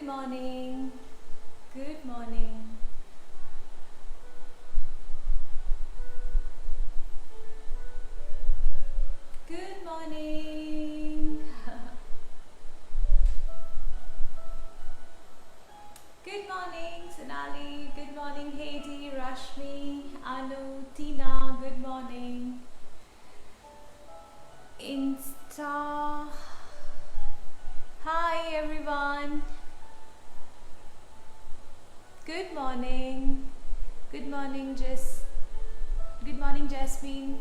morning. Good morning. Good morning. Good morning, Sonali. Good morning, Heidi, Rashmi, Anu, Tina. Good morning. Insta. Hi, everyone. Good morning. Good morning, Jess. Good morning, Jasmine.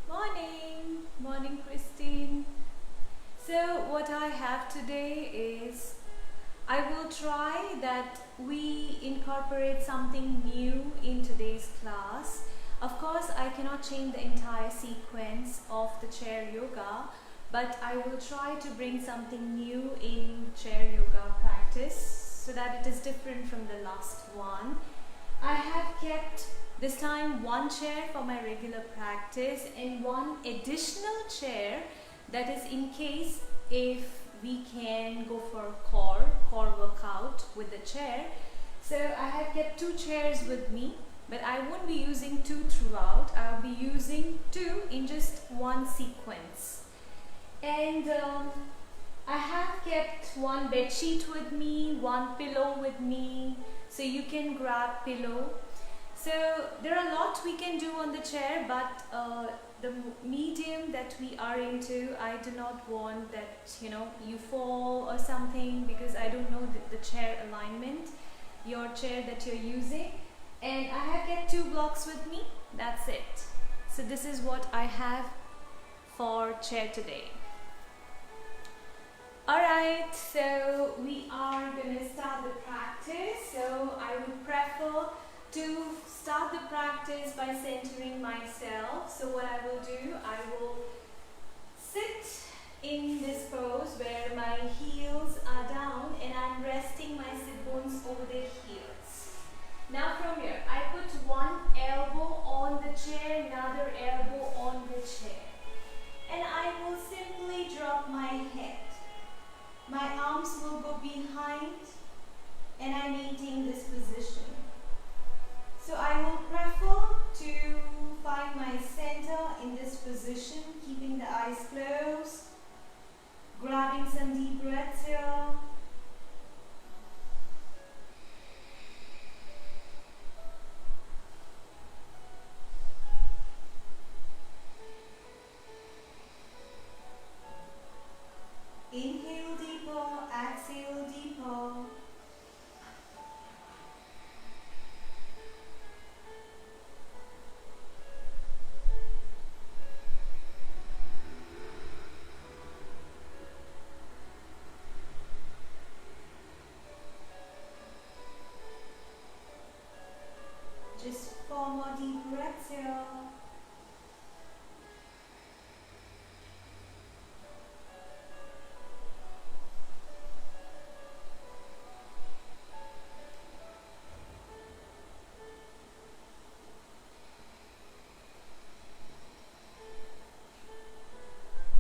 Morning. Morning, Christine. So what I have today is I will try that we incorporate something new in today's class. Of course, I cannot change the entire sequence of the chair yoga, but I will try to bring something new in chair yoga practice so that it is different from the last one. I have kept this time one chair for my regular practice and one additional chair that is in case if we can go for core workout with the chair. So I have kept two chairs with me, but I won't be using two throughout. I'll be using two in just one sequence. And I have kept one bed sheet with me, one pillow with me, so you can grab pillow. So there are a lot we can do on the chair, but the medium that we are into, I do not want that you fall or something, because I don't know the chair alignment, your chair that you're using. And I have kept two blocks with me. That's it. So this is what I have for chair today. Alright, so we are going to start the practice. So I would prefer to start the practice by centering myself. So what I will do, I will sit in this pose where my heels are down and I'm resting my sit bones over the heels. Now from here, I put one elbow on the chair, another elbow on the chair. And I will simply drop my head. My arms will go behind and I maintain this position. So I will prefer to find my center in this position, keeping the eyes closed, grabbing some deep breaths here. Inhale deeper, exhale deeper. Just 4 more deep breaths here.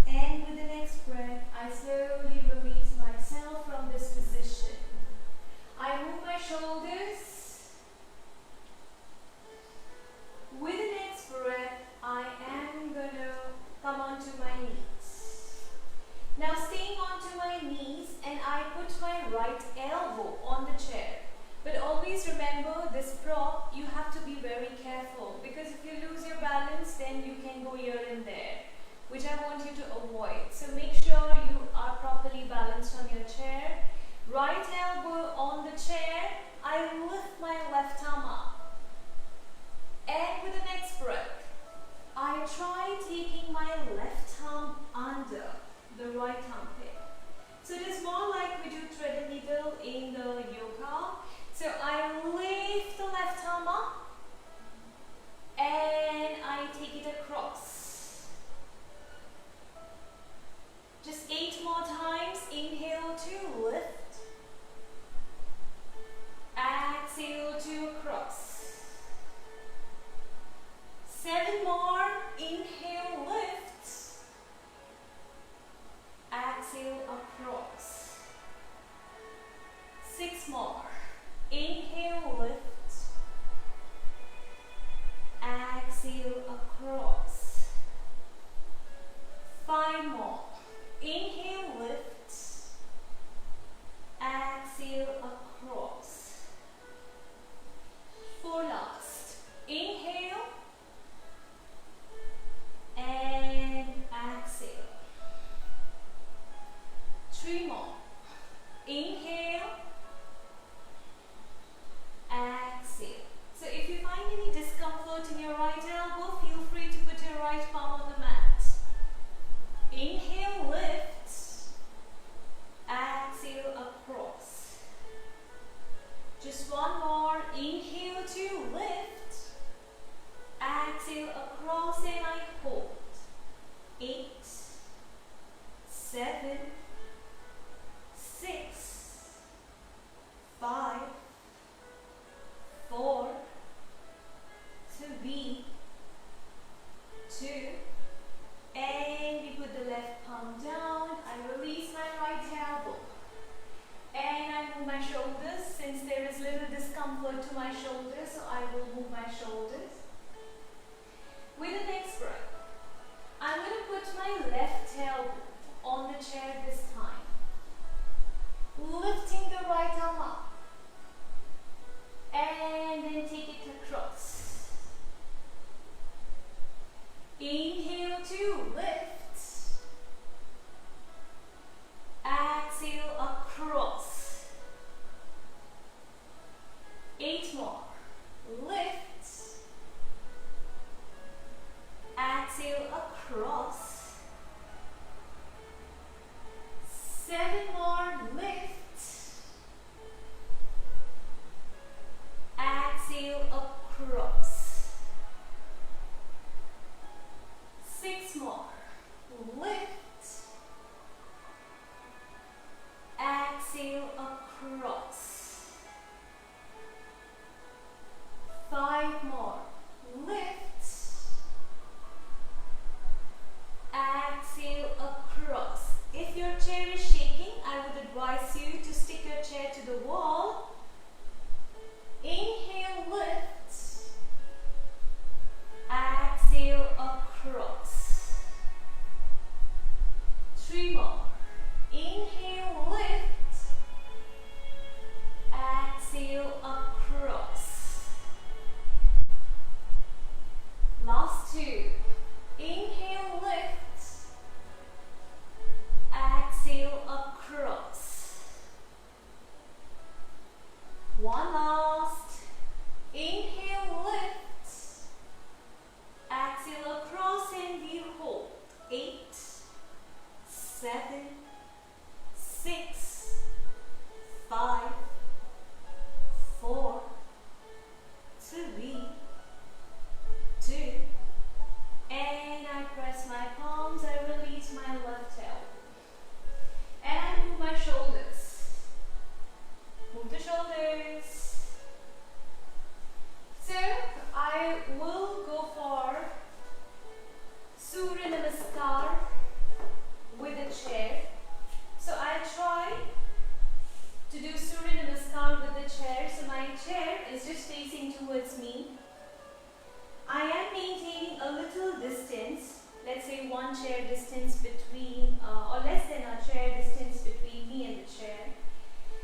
And with the next breath, I slowly release myself from this position. I move my shoulders. With the next breath, I am going to come onto my knees. Now staying onto my knees, and I put my right elbow on the chair. But always remember, this prop, you have to be very careful, because if you lose your balance, then you can go here and there, which I want you to avoid. So make sure you are properly balanced on your chair. Right elbow on the chair, I lift my left arm up. And with the next breath, I try taking my left arm under the right armpit. So it is more like we do thread and needle in the yoga. So I lift the left arm up and I take it across. Just 8 more times. Inhale to lift. Inhale, lift. Exhale, across. 5 more. Inhale, lift. Exhale, across. 4 last. Inhale and exhale. 3 more. Inhale, exhale. So if you find any discomfort in your right elbow, feel free to put your right palm on the mat. Inhale, lift. Exhale, across. Just one more. Inhale to lift. Exhale, across, and I hold. 8, 7, 6, 5, 4, 3, 2, and we put the left palm down. I release my right elbow. And I move my shoulders since there is little discomfort to my shoulders, so I will move my shoulders. With the next breath, I'm going to put my left elbow on the chair this time. Lifting the right arm up. And then take it across. Inhale to lift. Exhale, across. 8 more. Lift. Exhale, across. 7 more. Lift. Exhale, across. 6 more. Lift. Exhale, across. 5 more. Lift. Exhale, across. If your chair is shaking, I would advise you to stick your chair to the wall. Inhale, lift. Exhale, across. 3 more. Inhale, lift. Exhale, across. Last 2. Inhale, lift. Exhale, across. 1 last. Inhale, lift. Exhale, across, and we hold. 8, 7, 6, 5, 4, 3, 2, and I press my palms, I release my left elbow. And I move my shoulders. Move the shoulders. So I will go for Surya Namaskar with a chair. So I try to do Surya Namaskar with the chair. So my chair is just facing towards me. I am maintaining a little distance, let's say 1 chair distance between, or less than a chair distance between me and the chair.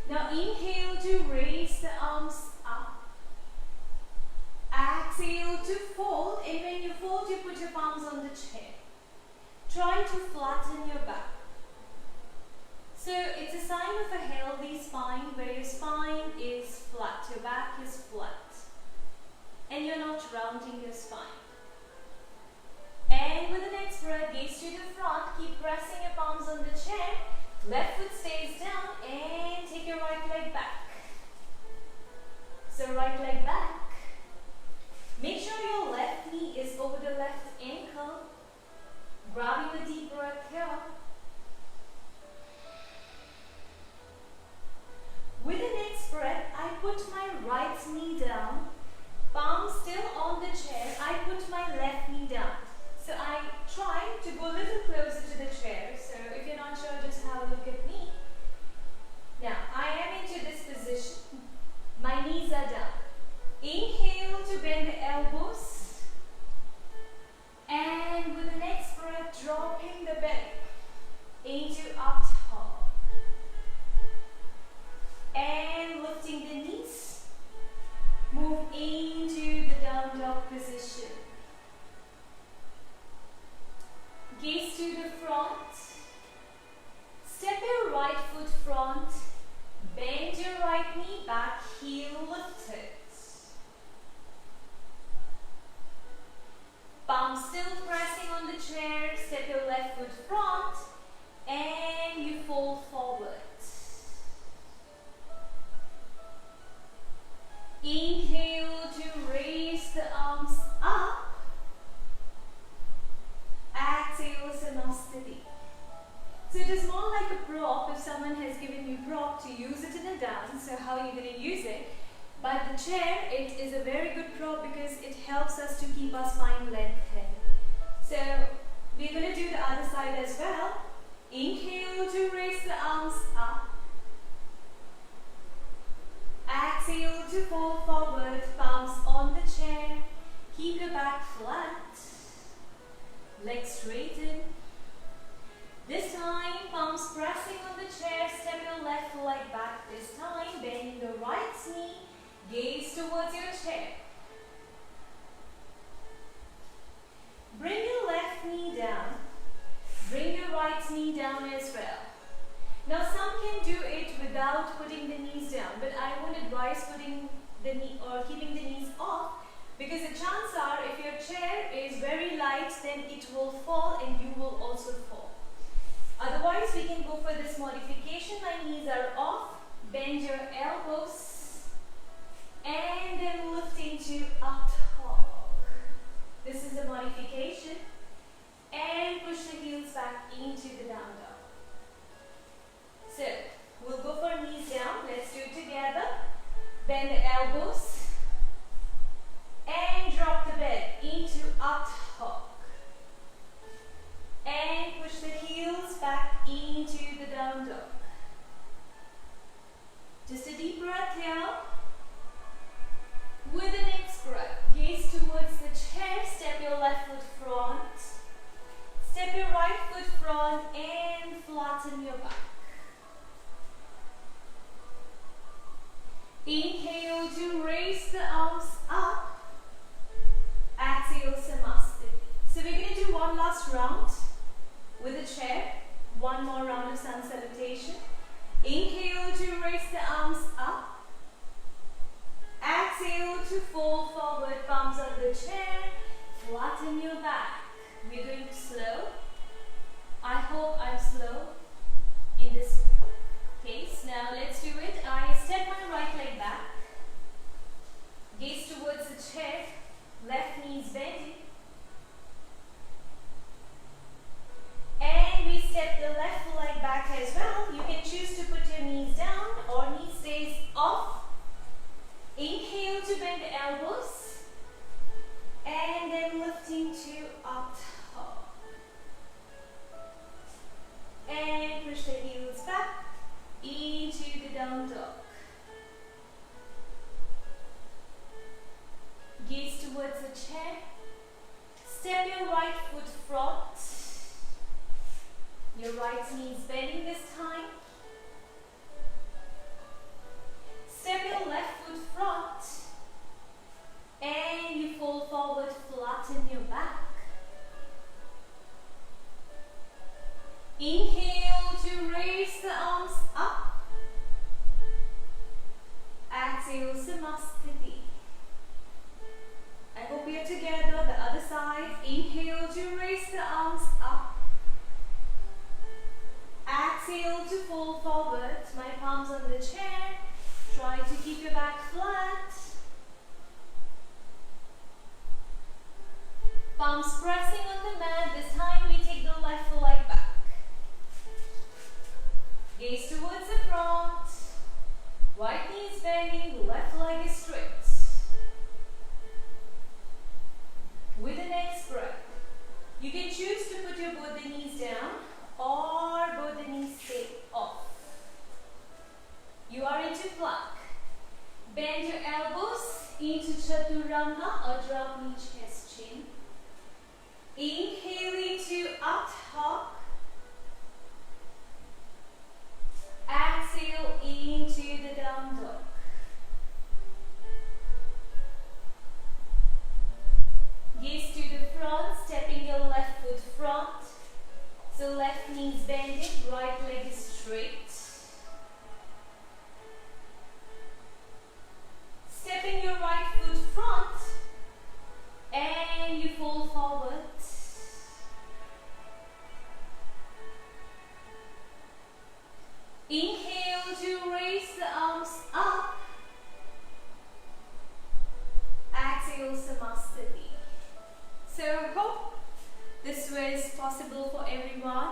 Now inhale to raise the arms up. Exhale to fold, and when you fold, you put your palms on the chair. Try to flatten your back. So it's a sign of a healthy spine, where your spine is flat, your back is flat. And you're not rounding your spine. And with the next breath, gaze to the front, keep pressing your palms on the chair. Left foot stays down, and take your right leg back. So right leg back. Make sure your left knee is over the left ankle. Grabbing a deep breath here. With the next breath, I put my right knee down. Palm still on the chair, I put my left knee down. So I try to go a little closer to the chair. So if you're not sure, just have a look at me. Now, I am into this position. My are down. Inhale to bend the elbows. And with the next breath, dropping the belly into up dog. And lifting the knees. Move into the down dog position. Gaze to the front. Step your right foot front. Bend your right knee back, heel lifted. Palm still pressing on the chair. Step your left foot front and you fold forward. Inhale to raise the arms up. Exhale, Samastiti. So it is more like a prop. If someone has given you prop to use it in a dance, so how are you going to use it? But the chair, it is a very good prop because it helps us to keep our spine lengthened. So we're going to do the other side as well. Inhale to raise the arms up. Exhale to fall forward, palms on the chair. Keep your back flat. Legs straighten. This time, palms pressing on the chair. Step your left leg back. This time, bending the right knee. Gaze towards your chair. Bring your left knee down. Bring your right knee down as well. Now some can do it without putting the knees down, but I would advise putting the knee or keeping the knees off, because the chances are if your chair is very light, then it will fall and you will also fall. Otherwise, we can go for this modification. My knees are off. Bend your elbows and then lifting to up dog. This is a modification. And push the heels back into the down dog. So, we'll go for knees down. Let's do it together. Bend the elbows and drop the bed into up dog. And push the heels back into the down dog. Just a deep breath here. With the next breath, gaze towards the chair. Step your left foot front. Step your right foot front and flatten your back. Inhale to raise the arms up. Exhale, Samastiti. So we're going to do one last round with the chair. One more round of sun salutation. Inhale to raise the arms up. Exhale to fold forward, palms on the chair. Flatten your back. We're doing slow. I hope I'm slow in this case. Now let's do it. I step my right leg back. Gaze towards the chair. Left knee is bending. And we step the left leg back as well. You can choose to put your knees down or knee stays off. Inhale to bend the elbows. And then lifting to up top. And push the heels back into the down dog. Gaze towards the chair. Step your right foot front. Your right knee is bending this time. Step your left foot front. And you fold forward, flatten your back. Inhale to raise the arms up. Exhale, Samastiti. I hope we are together. The other side. Inhale to raise the arms up. Exhale to fold forward. My palms on the chair. Try to keep your back flat. Palms pressing on the mat. This time we take the left leg back. Gaze towards the front. Right knee is bending, left leg is straight. With the next breath, you can choose to put your both the knees down or both the knees stay off. You are into plank. Bend your elbows into Chaturanga or drop knee, chest, chin. Inhale into up hop. Exhale into the down dog. Gaze to the front, stepping your left foot front. So left knee is bending, right leg is straight. Stepping your right foot front and you fall forward. Inhale to raise the arms up. Exhale, Samastiti. So hope this was possible for everyone.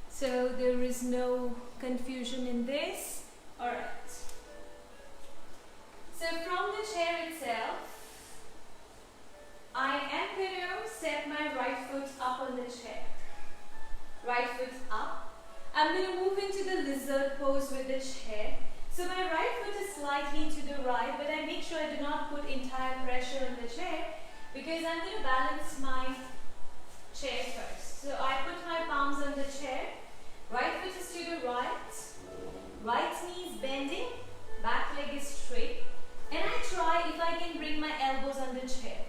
So there is no confusion in this. Alright. So from the chair itself, I am going to set my right foot up on the chair. Right foot up. I'm going to move into the lizard pose with the chair. So my right foot is slightly to the right, but I make sure I do not put entire pressure on the chair because I'm going to balance my chair first. So I put my palms on the chair. Right foot is to the right. Right knee is bending. Back leg is straight. And I try if I can bring my elbows on the chair.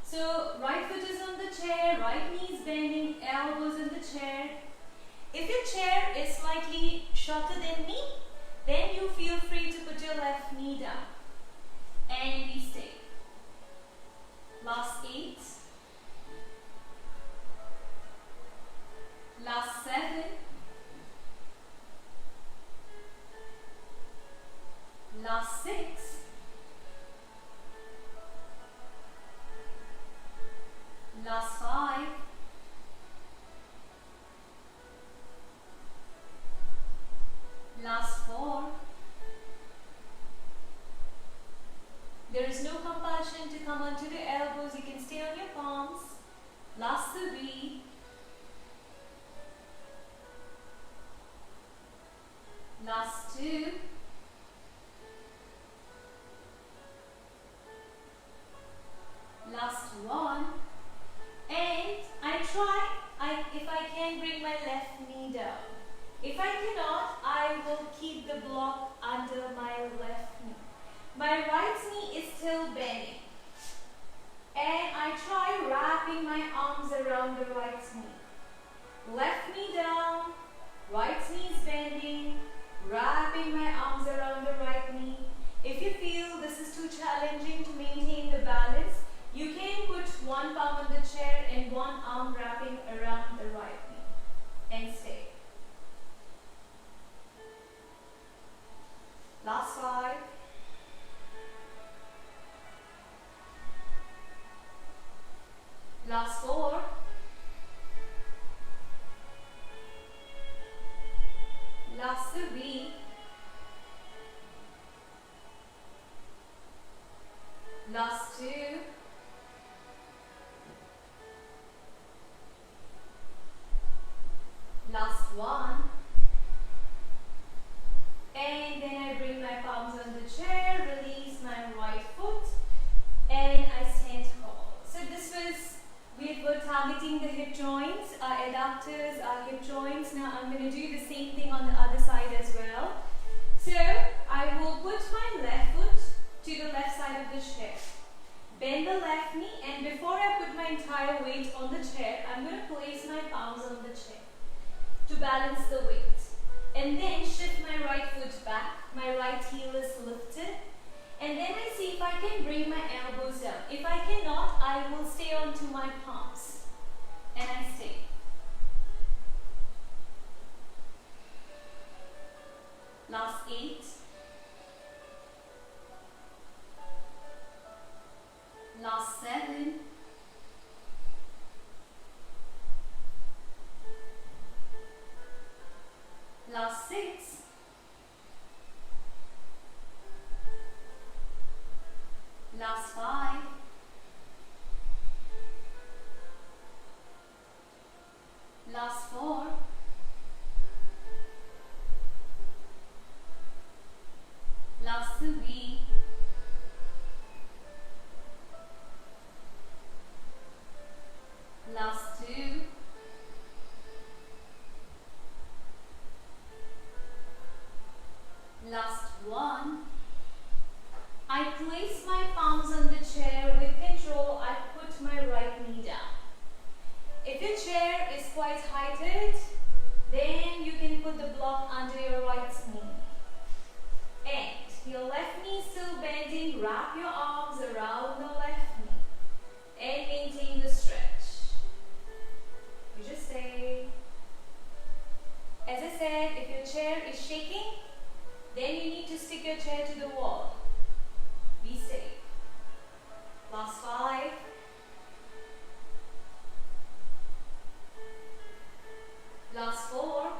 So right foot is on the chair, right knee is bending, elbows on the chair. If your chair is slightly shorter than me, then you feel free to put your left knee down. And we stay. Last 8. Last 7. Last 6. Last 5. Last 4. There is no compulsion to come onto the elbows. You can stay on your palms. Last 3. Last 2. Last 1. And I try, if I can, bring my left knee down. If I cannot, I will keep the block under my left knee. My right knee is still bending. And I try wrapping my arms around the right knee. Left knee down, right knee is bending, wrapping my arms around the right knee. If you feel this is too challenging to maintain the balance, you can put one palm on the chair and one arm wrapping around the right knee. And stay. Last 5. Last 4. Last 3. Last 2. Last 1. And then I bring my palms on the chair, release my right foot, and I stand tall. So this was, we were targeting the hip joints, our adductors, our hip joints. Now I'm going to do the same thing on the other side as well. So I will put my left foot to the left side of the chair. Bend the left knee, and before I put my entire weight on the chair, I'm going to place my palms on the chair to balance the weight. And then shift my right foot back, my right heel is lifted. And then I see if I can bring my elbows down. If I cannot, I will stay onto my palms. And I stay. Last 8. Last 7. Last 6. Last 5. Last 4. Last 3. I place my palms on the chair. With control, I put my right knee down. If your chair is quite heighted, then you can put the block under your right knee. And your left knee still bending, wrap your arms around the left knee and maintain the stretch. You just stay. As I said, if your chair is shaking, then you need to stick your chair to the wall. Be safe. Last 5. Last 4.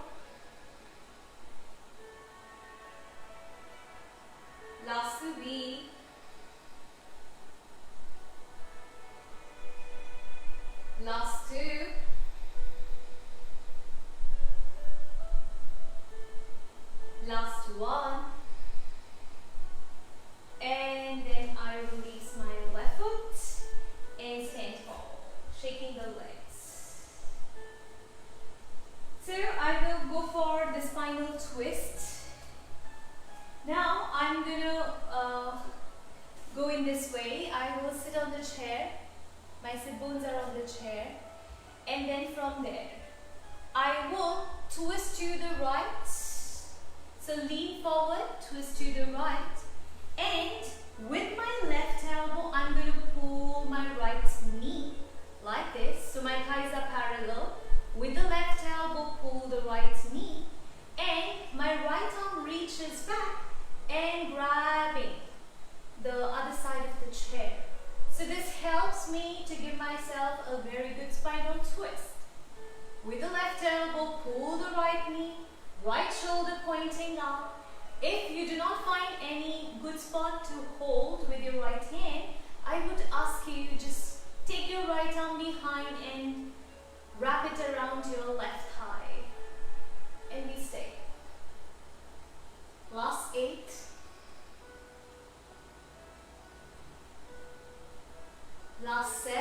Last 3. Last 2. Last 1. And then I release my left foot and stand tall, shaking the legs. So I will go for the spinal twist. Now I'm gonna go in this way. I will sit on the chair. My sit bones are on the chair. And then from there, I will twist to the right. So lean forward, twist to the right. And with my left elbow, I'm going to pull my right knee like this. So my thighs are parallel. With the left elbow, pull the right knee. And my right arm reaches back and grabbing the other side of the chair. So this helps me to give myself a very good spinal twist. With the left elbow, pull the right knee, right shoulder pointing up. If you do not find any good spot to hold with your right hand, I would ask you just take your right arm behind and wrap it around your left thigh. And we stay. Last 8. Last 7.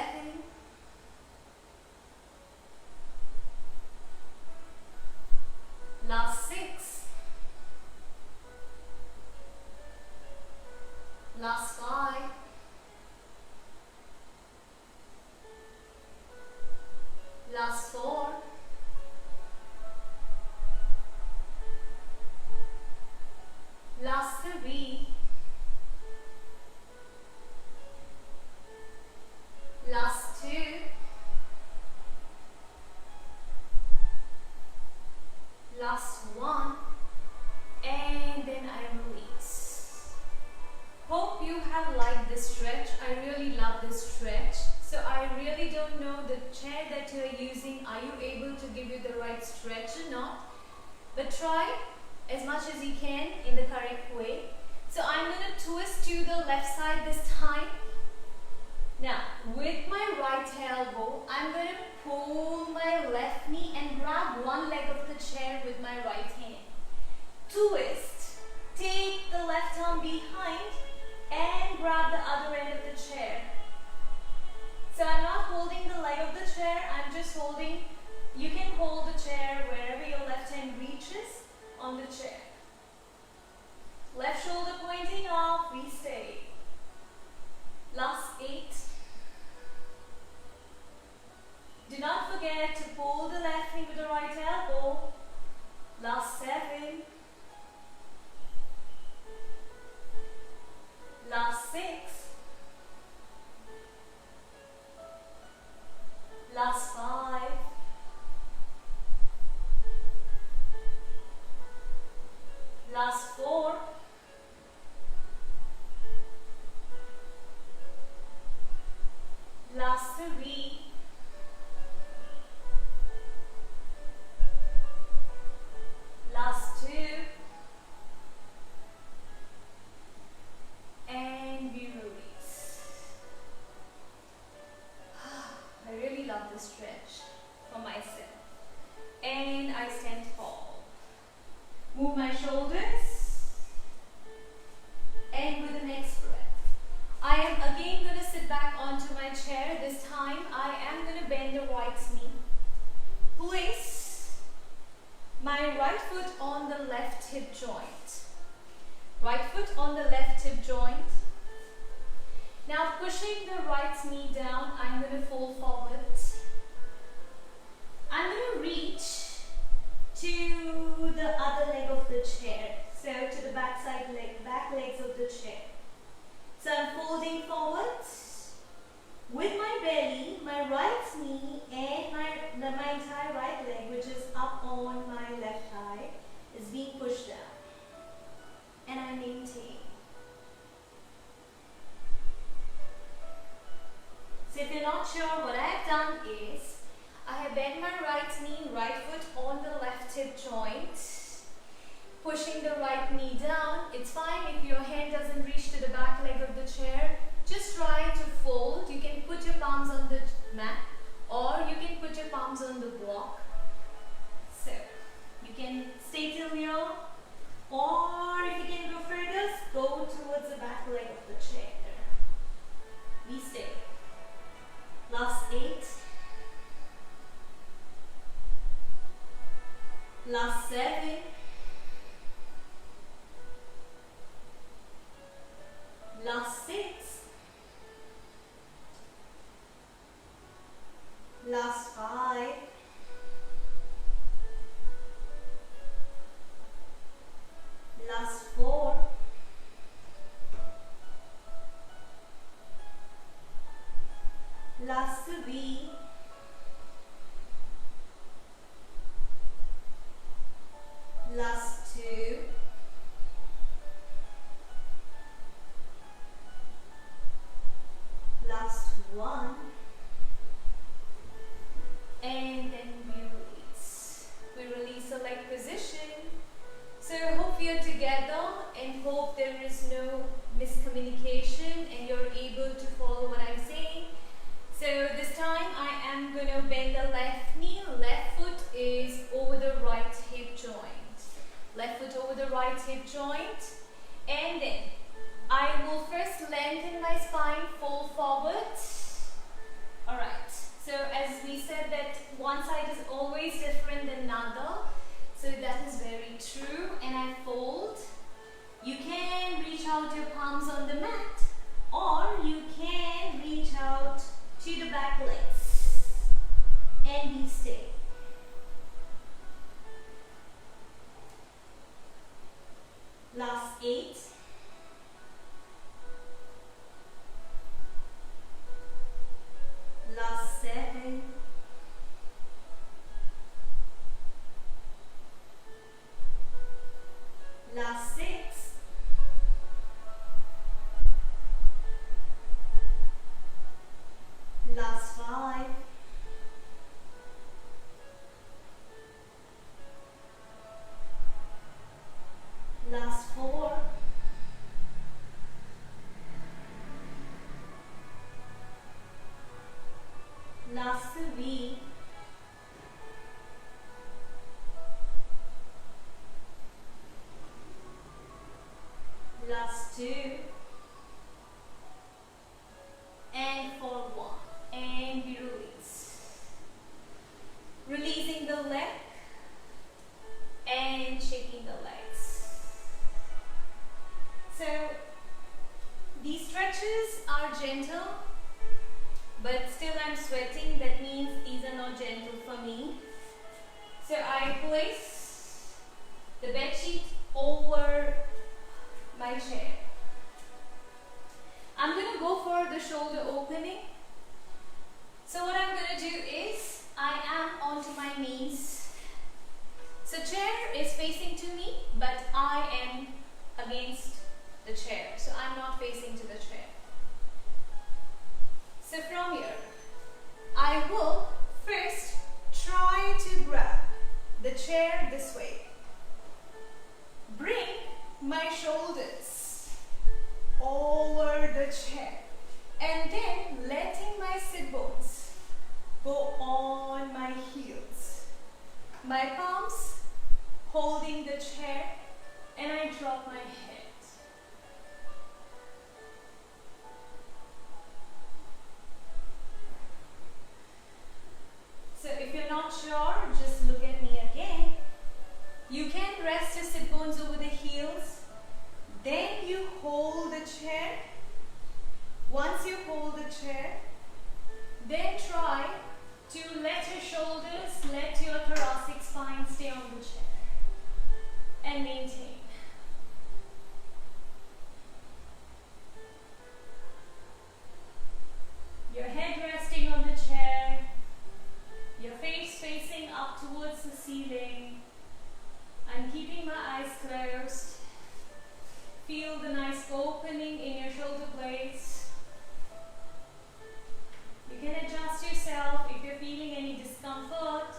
Last 6. Last 5. Last 4. Last 3. Last 2. Last 1. And then I release. Hope you have liked this stretch. I really love this stretch. So I really don't know the chair that you're using. Are you able to give you the right stretch or not? But try as much as you can in the correct way. So I'm going to twist to the left side this time. Now with my right elbow, I'm going to pull my left knee and grab one leg of the chair with my right hand. Twist. Take the left arm behind and grab the other end of the chair. So I'm not holding the leg of the chair, I'm just holding, you can hold the chair wherever your left hand reaches on the chair. Left shoulder pointing off, we stay. Last 8. Do not forget to pull the left knee with the right elbow. Last 7. Last 6. Last 5. Last 4. Last 3. Last 2. And we release. I really love this stretch for myself. And I stand tall. Move my shoulders. And with the next breath, I am again going to sit back onto my chair. This time I am going to bend the right knee. Place my right foot on the left hip joint. Right foot on the left hip joint. pushing the right knee down, I'm going to fold forward. I'm going to reach to the other leg of the chair. So to the back legs of the chair. So I'm folding forward with my belly, my right knee and my entire right leg, which is up on my left thigh, is being pushed down. And I maintain. So if you're not sure, what I have done is, I have bent my right knee, right foot on the left hip joint, pushing the right knee down. It's fine if your hand doesn't reach to the back leg of the chair. Just try to fold. You can put your palms on the mat or you can put your palms on the block. So you can stay till here, or if you can go further, go towards the back leg of the chair. We stay. Last 8. Last 7. Last 6. Last 5. Last 4. Last 3. Last 2. Last 1. And then we release. We release the leg position. So hope we are together and hope there is no miscommunication and you're able to follow what I'm saying. So this time I am going to bend the left knee. Left foot is over the right hip joint. Left foot over the right hip joint. And then I will first lengthen my spine, fold forward. Alright, so as we said that one side is always different than another. So that is very true. And I fold. You can reach out your palms on the mat or you can reach out to the back legs and we stay. Last 8. Last 7. Last 6. Last 5. Last 4. Last 3. Last 2. And for 1. And we release. Releasing the leg and shaking the legs. So these stretches are gentle, but still I'm sweating. That means these are not gentle for me. So I place the bed sheet over my chair. I'm going to go for the shoulder opening. So what I'm going to do is I am onto my knees. So chair is facing to me, but I am against the chair. So I'm not facing to the chair. So from here, I will first try to grab the chair this way. Bring my shoulders over the chair and then letting my sit bones go on my heels. My palms holding the chair and I drop my head. So if you're not sure, just look at me again. You can rest your sit bones over the heels. Then you hold the chair. Once you hold the and maintain. Your head resting on the chair, your face facing up towards the ceiling. I'm keeping my eyes closed. Feel the nice opening in your shoulder blades. You can adjust yourself if you're feeling any discomfort.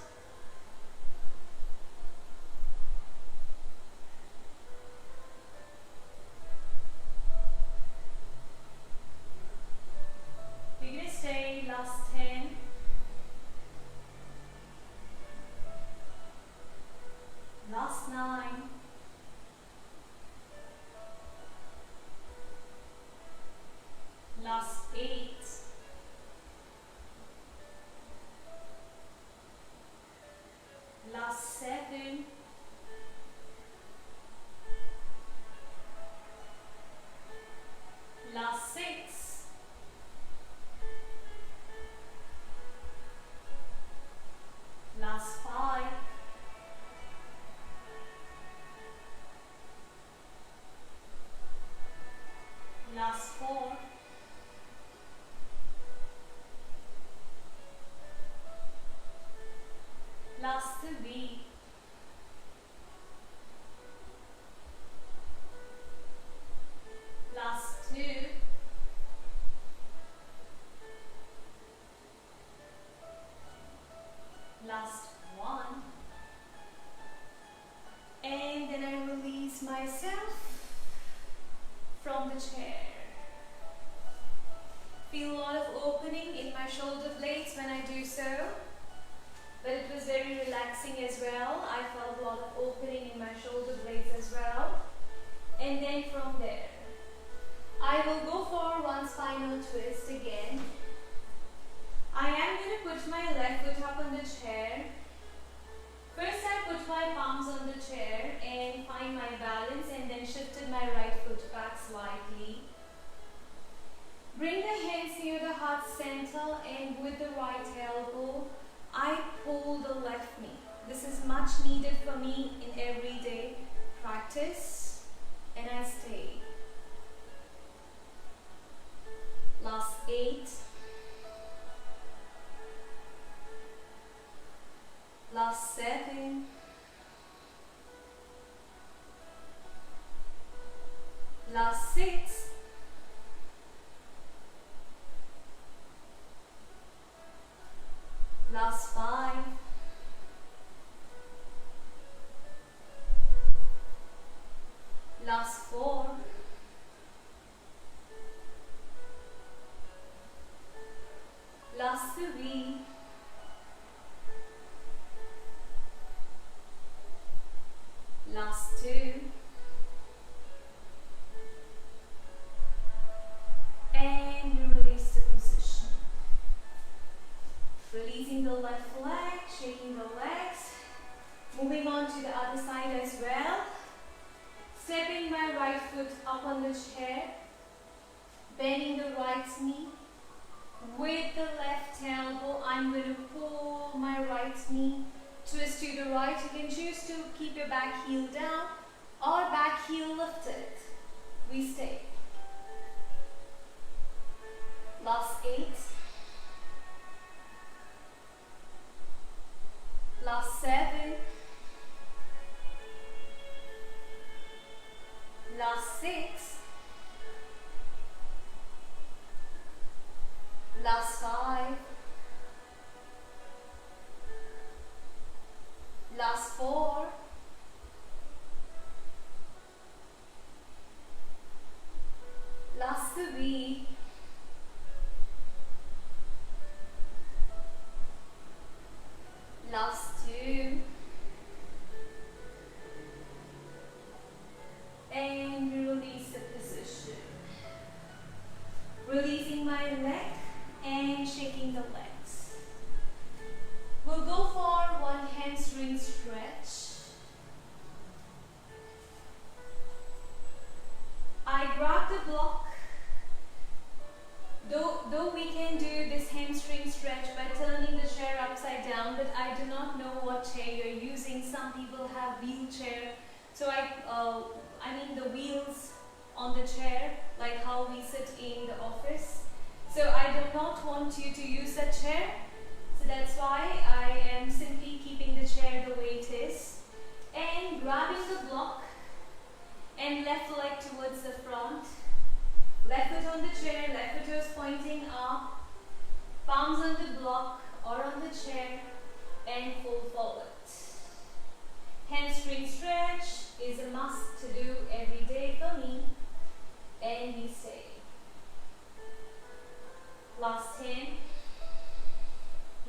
We're going to stay last 10. Last 9. Last 8. Last 7. Last 6. Last 5. Last 4. Last 3. Last 2. Last 1. And then I release myself from the chair. Feel a lot of opening in my shoulder blades when I do so. But it was very relaxing as well. I felt a lot of opening in my shoulder blades as well. And then from there, I will go for one spinal twist again. I am going to put my left foot up on the chair. First I put my palms on the chair and find my balance, and then shifted my right foot back slightly. Bring the hands near the heart center, and with the right elbow, I pull the left knee. This is much needed for me in everyday practice, and I stay. Last 8. Last 7. Last 6. Last 5. Last 4. Last 3. Last 2. And release the position. Releasing the left leg, shaking the legs. Moving on to the other side as well. Stepping my right foot up on the chair. Bending the right knee. With the left elbow, I'm going to pull my right knee. Twist to the right. You can choose to keep your back heel down or back heel lifted. We stay. Last 8. Last 7. Last 6. Last 5. Last 4. Last 3. Last 2. And release the position. Releasing my leg and shaking the legs. We'll go for one hamstring stretch. I grab the block. Though we can do this hamstring stretch by turning the chair upside down, but I do not know what chair you're using. Some people have wheelchair So I mean the wheels on the chair, like how we sit in the office. So I do not want you to use that chair. So that's why I am simply keeping the chair the way it is and grabbing the block and left leg towards the front. Left foot on the chair, left foot toes pointing up, palms on the block or on the chair and fold forward. Hamstring stretch is a must to do every day for me, and we stay. Last 10.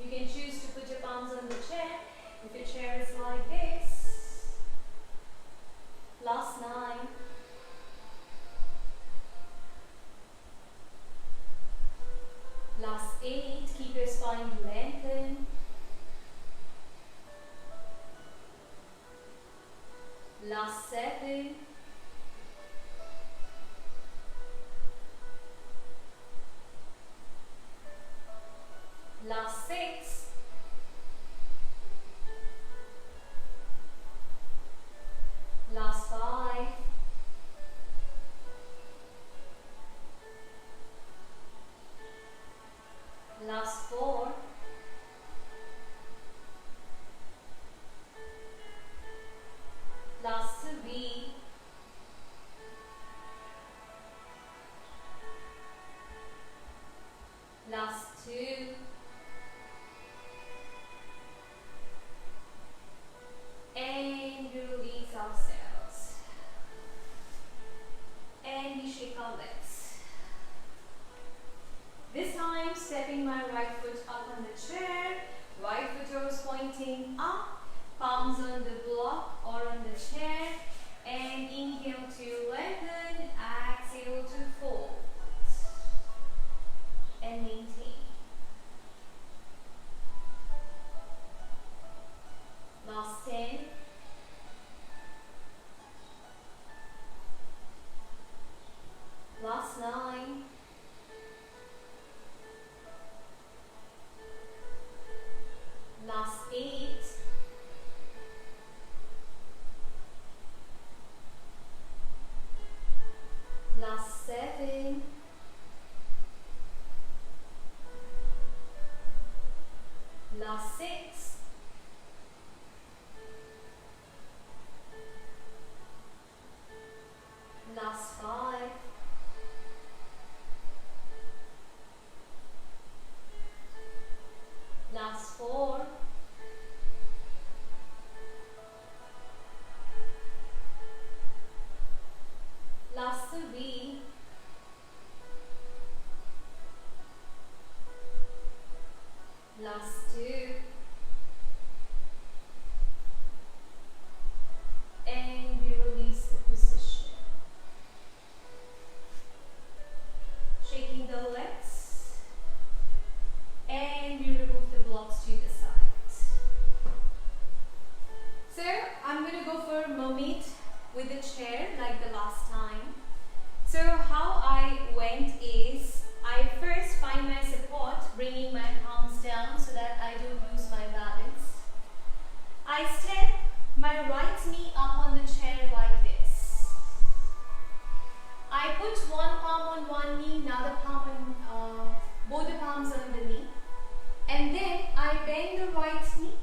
You can choose to put your palms on the chair if your chair is like this. Last 9. Last 8. Keep your spine lengthened. Last 7. Last 6. Last 5. Last 4. Last 3. Last 2. And we release ourselves. And we shake our legs. This time, stepping my right foot up on the chair, right foot toes pointing up, palms on the block or on the chair, and inhale to lengthen, exhale to fold, and maintain. Last 10. Last 9. Last 8. Last 7. Last 6. Last 5. Last 4. Last 3. Last 2. And we release the position. Shaking the legs. And we remove the blocks to the side. So I'm going to go for mermaid with the chair like the last time. So how I went is, I first find my support, bringing my palms down so that I don't lose my balance. I step my right knee up on the chair like this. I put one palm on one knee, another palm on, both the palms on the knee. And then I bend the right knee.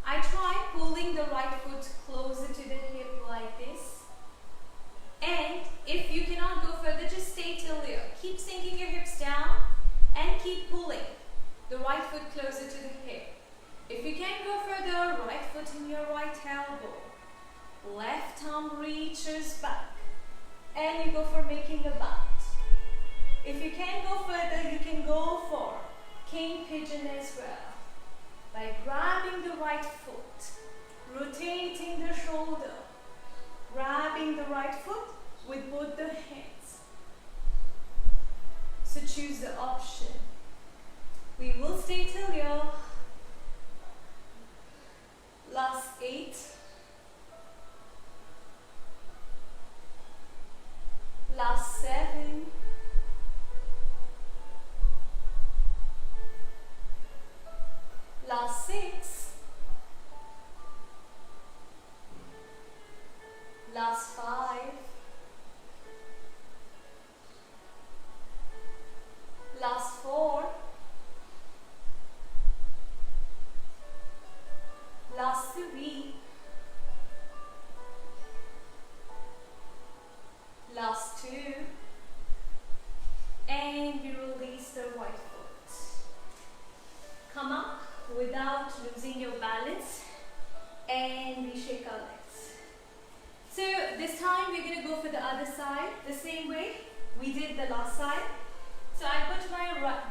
I try pulling the right foot closer to the hip like this. And if you cannot go further, just stay till here. Keep sinking your hips down and keep pulling the right foot closer to the hip. If you can't go further, right foot in your right elbow. Left arm reaches back. And you go for making a bat. If you can't go further, you can go for king pigeon as well. By grabbing the right foot, rotating the shoulder, grabbing the right foot with both the hands. So choose the option. We will stay till here. Last 8. Last 7. Last 6. and we release the right foot. Come up without losing your balance, and we shake our legs. So this time we're going to go for the other side the same way we did the last side. So I put my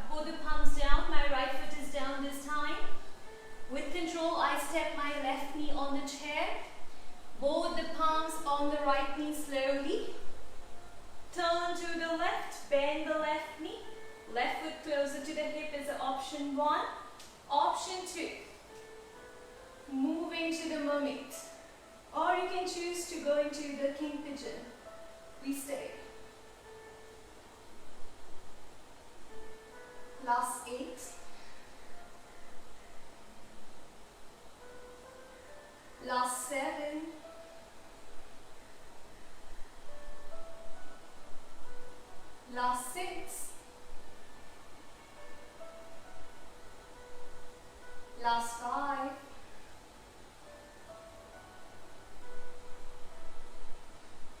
both the palms down, my right foot is down this time. With control, I step my left knee on the chair, both the palms on the right knee slowly. Turn to the left, bend the left knee, left foot closer to the hip is option 1. Option 2, move into the mermaid, or you can choose to go into the king pigeon. We stay. Last 8. Last 7. Last 6. Last 5.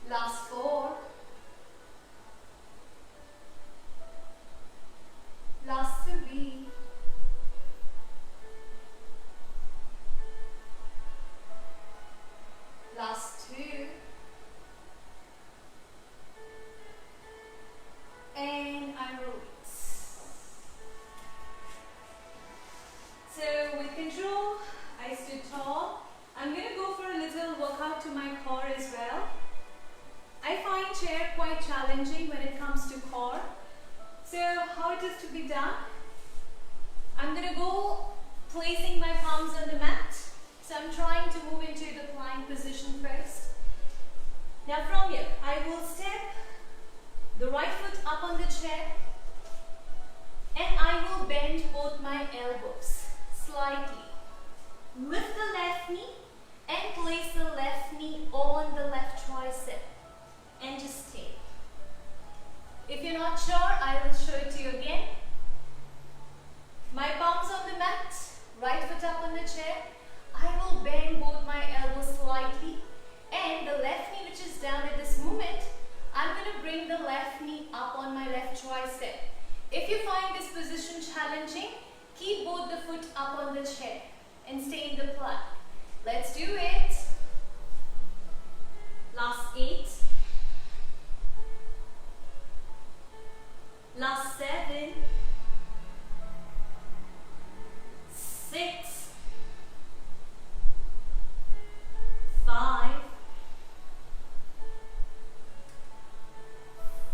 Last 4. Last 3. Last 2. And I release. So with control, I stood tall. I'm going to go for a little workout to my core as well. I find chair quite challenging when it comes to core. So how it is to be done? I'm going to go placing my palms on the mat. So I'm trying to move into the plank position first. Now from here, I will step the right foot up on the chair, and I will bend both my elbows slightly. Lift the left knee and place the left knee on the left tricep and just stay. If you're not sure, I will show it to you again. My palms on the mat, right foot up on the chair. I will bend both my elbows slightly, and the left knee which is down at this moment, I'm going to bring the left knee up on my left tricep. If you find this position challenging, keep both the foot up on the chair and stay in the plank. Let's do it. Last 8. Last 7. 6. 5.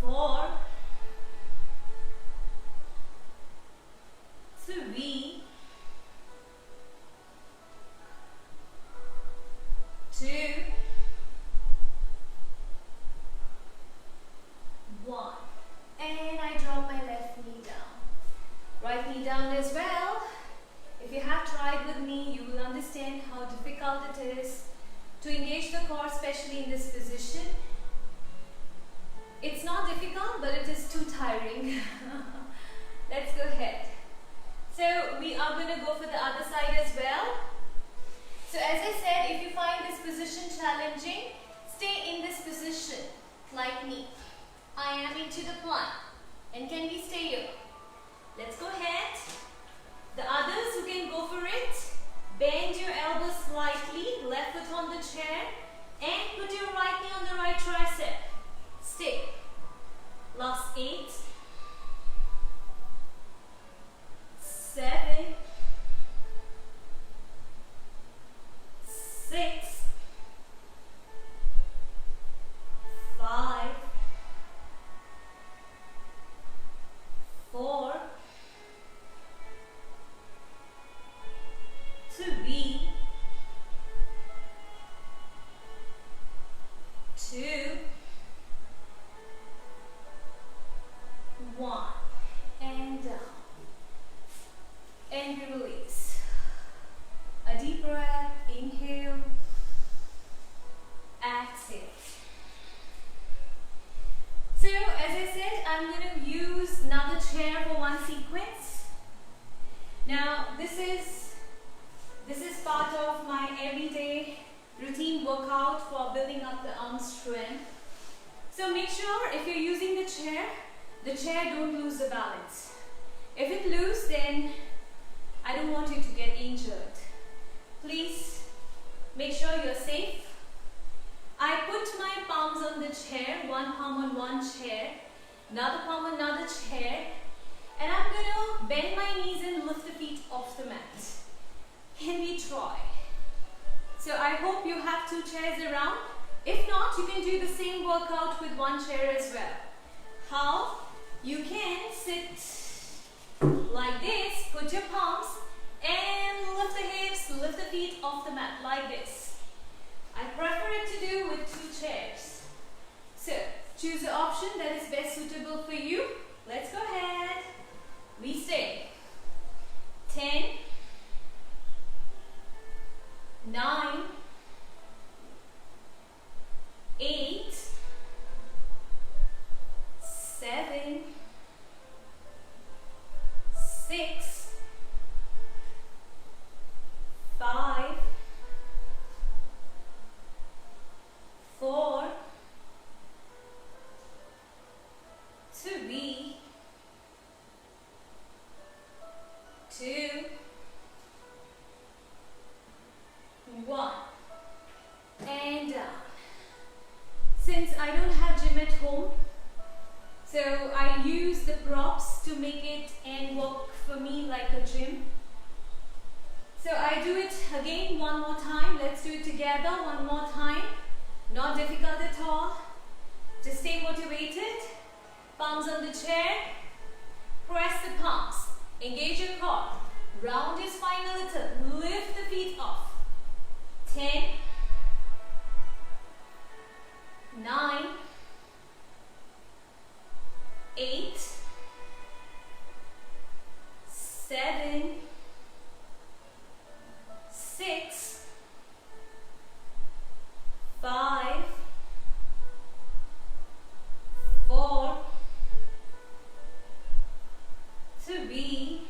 4. 3. 2. 1. And I drop my left knee down. Right knee down as well. If you have tried with me, you will understand how difficult it is to engage the core, especially in this position. It's not difficult, but it is too tiring. Let's go ahead. So we are going to go for the other side as well. So as I said, if you find this position challenging, stay in this position like me. I am into the plank. And can we stay here? Let's go ahead. The others who can go for it, bend your elbows slightly, left foot on the chair, and put your right knee on the right tricep. Stay. Last 8. 7. 6. 5. 4. 3. 2. 1. And down. And we release. A deep breath. Inhale. Exhale. So as I said, I'm going to use another chair for one sequence. Now this is part of my everyday routine workout for building up the arm strength. So make sure if you're using the chair, the chair don't lose the balance. If it loses, then I don't want you to get injured. Please make sure you're safe. I put my palms on the chair, one palm on one chair, another palm on another chair, and I'm going to bend my knees and lift the feet off the mat. Can we try? So I hope you have two chairs around. If not, you can do the same workout with one chair as well. How? You can sit like this, put your palms and lift the hips, lift the feet off the mat like this. I prefer it to do with two chairs. So choose the option that is best suitable for you. Let's go ahead. We stay. 10, 9, 8, 7, 6, 5, 4, 3, 2, 1, and down. Since I don't have gym at home, so I use the props to make it and work for me like a gym. So I do it again one more time. Let's do it together one more time. Not difficult at all. Just stay motivated. Palms on the chair. Press the palms. Engage your core. Round your spine a little. Lift the feet off. 10, 9, 8, 7, 6, 5, 4, 3,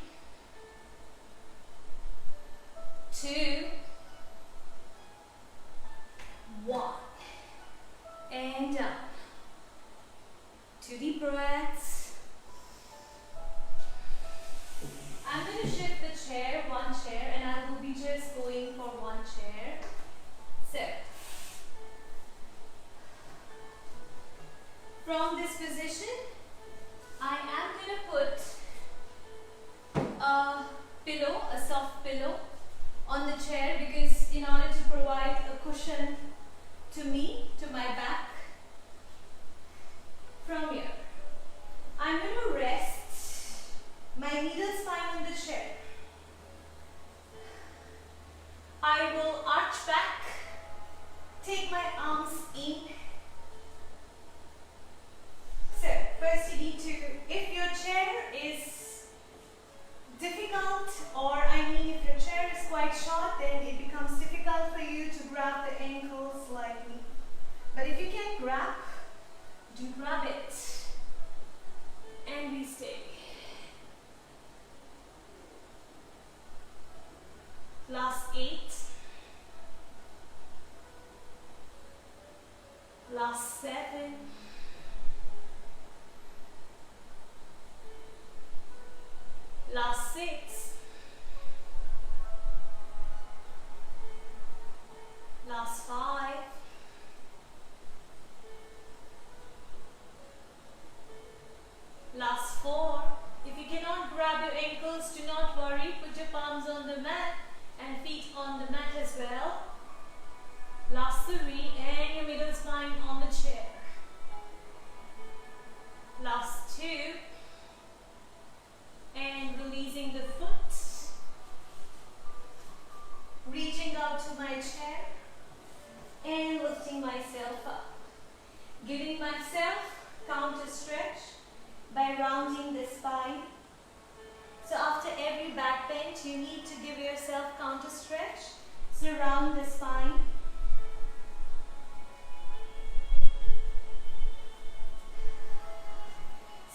2, 1, and down. 2 deep breaths. I'm going to shift the chair, one chair, and I will be just going for one chair. So, from this position, I am going to put a pillow, a soft pillow on the chair, because in order to provide a cushion to me, to my back, from here, I'm going to rest my middle spine on the chair. I will arch back, take my arms in. So, first you need to, if your chair is difficult, or if your chair is quite short, then it becomes difficult for you to grab the ankles like me. But if you can grab, do grab it. And we stay. Last 8. Last 7. Last 6. Last 5. Last 4. If you cannot grab your ankles, do not worry. Put your palms on the mat and feet on the mat as well. Last 3, and your middle spine on the chair. Last 2, and releasing the foot. Reaching out to my chair and lifting myself up. Giving myself counter stretch by rounding the spine. So after every back bend, you need to give yourself counter stretch. So round the spine.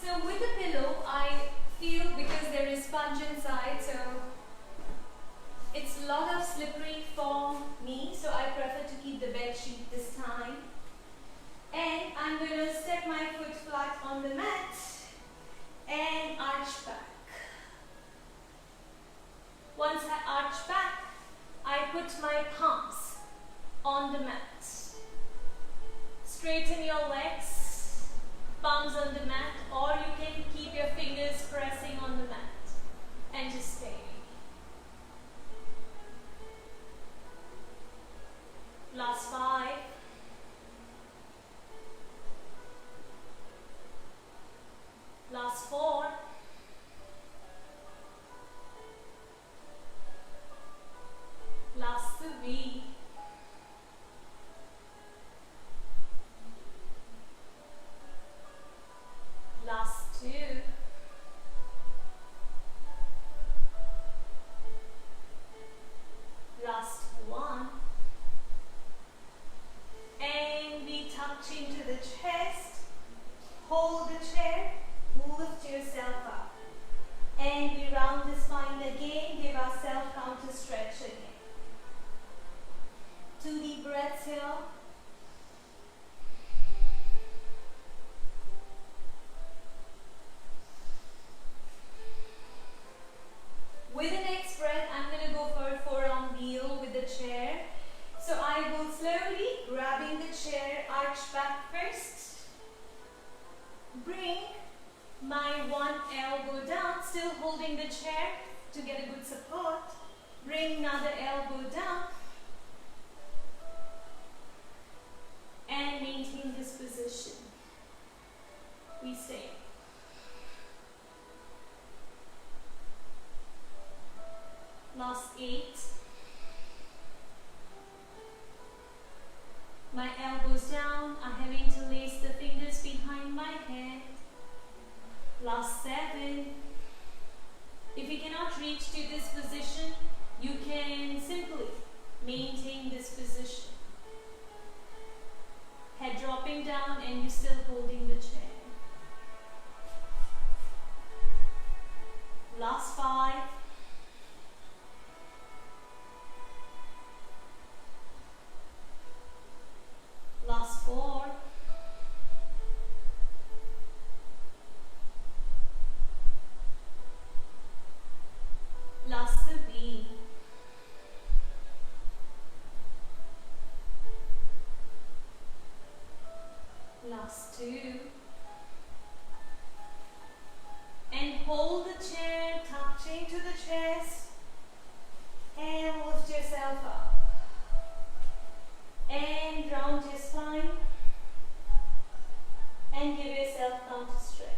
So with the pillow, I feel, because there is sponge inside, so it's a lot of slippery for me, so I prefer to keep the bed sheet this time. And I'm going to step my foot flat on the mat arch back. Once I arch back, I put my palms on the mat. Straighten your legs, palms on the mat, or you can keep your fingers pressing on the mat and just stay. Last 5. Last 4. Last 3. Last 2. Last 1. And we touch into the chest. Hold the chair. Lift yourself up. And we round the spine again. Give ourselves counter stretch again. 2 deep breaths here. With the next breath, I'm going to go for a forearm wheel with the chair. So I will slowly grabbing the chair, arch back first. Bring my one elbow down, still holding the chair to get a good support. Bring another elbow down. And maintain this position. We stay. Last 8. My elbows down. I'm having to lace the fingers behind my head. Last 7. If you cannot reach to this position, you can simply maintain this position. Head dropping down and you're still holding the chair. Last 5. Last 4. Last 3. Last 2. And hold the chair, touching to the chest, and lift yourself up. And round your spine, and give yourself counter stretch.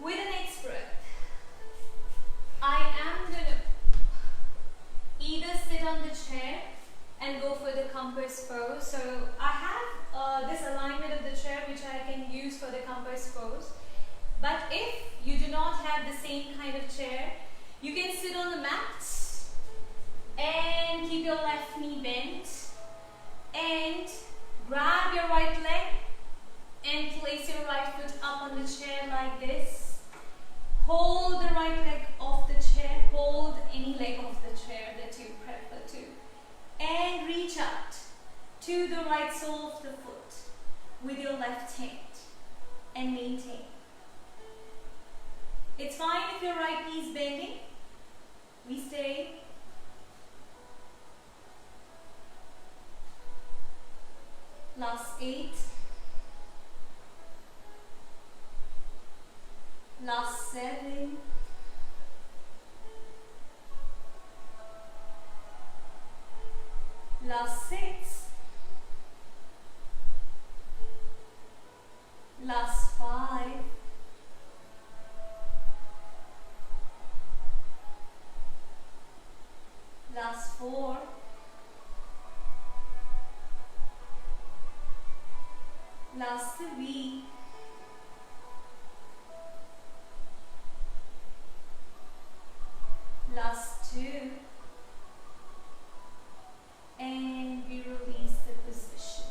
With the next breath, I am going to either sit on the chair and go for the compass pose. So I have this alignment of the chair which I can use for the compass pose. But if you do not have the same kind of chair, you can sit on the mat and keep your left knee bent and grab your right leg and place your right foot up on the chair like this. Hold the right leg off the chair, hold any leg off the chair that you prefer to, and reach out to the right sole of the foot with your left hand and maintain. It's fine if your right knee is bending. We stay. Last 8. Last 7. Last 6. Last 5. Last 4. Last 3. Last 2. And we release the position.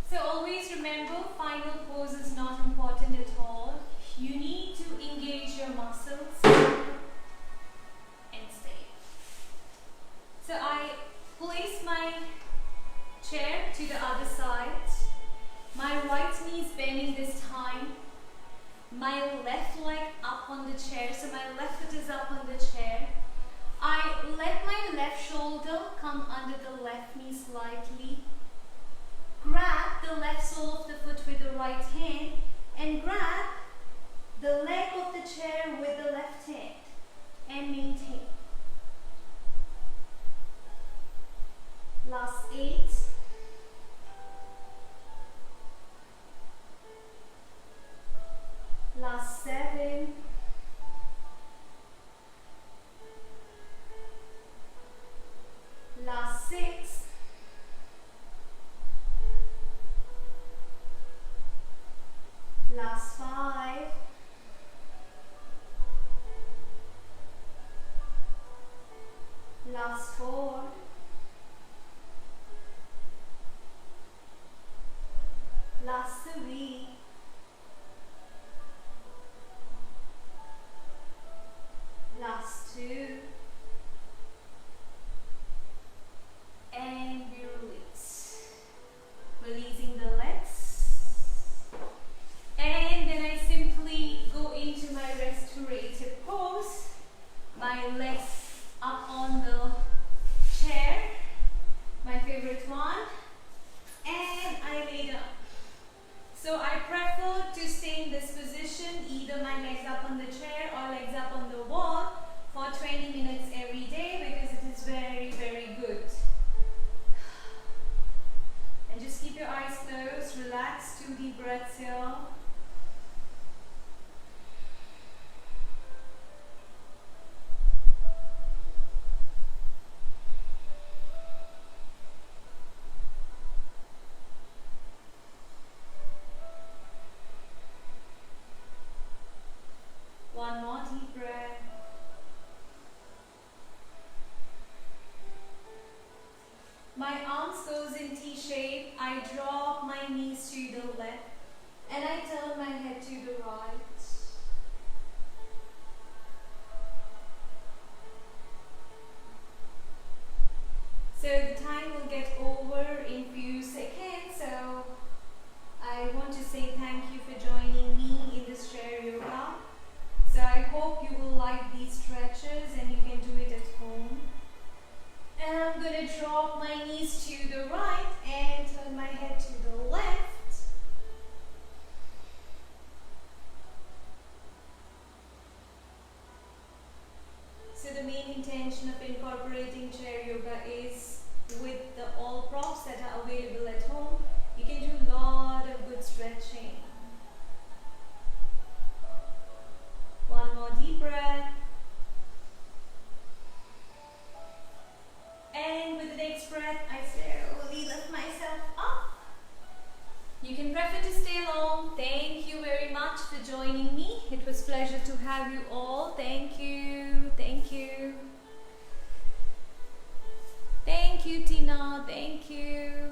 So always remember, final pose is not important at all. You need to engage your muscles and stay. So I place my chair to to the other side. My right knee is bending this time. My left leg up on the chair, so my left foot is up on the chair. I let my left shoulder come under the left knee slightly. Grab the left sole of the foot with the right hand and grab the leg of the chair with the left hand and maintain. Last 8. Last 7. Last 6. Last 5. Last 4. Last 3. Last 2. And we release. Releasing the legs. And then I simply go into my restorative pose. My legs up on the chair, my favorite one, and I lay down. So I prefer to stay in this position, either my legs up on the chair or legs up on the wall for 20 minutes every day, because it is very, very good. And just keep your eyes closed, relax, 2 deep breaths here. One more deep breath. My arms goes in T shape. I drop my knees to the left and I turn my head to the right. So the time will get over in few seconds. So I want to say thank you for joining me in this chair yoga. So I hope you will like these stretches and you can do it at home. And I'm going to drop my knees to the right and turn my head to the left. So the main intention of incorporating chair yoga is with all props that are available at home, you can do a lot of good stretching. One more deep breath. And with the next breath, I slowly lift myself up. You can prefer to stay long. Thank you very much for joining me. It was a pleasure to have you all. Thank you. Thank you. Thank you, Tina. Thank you.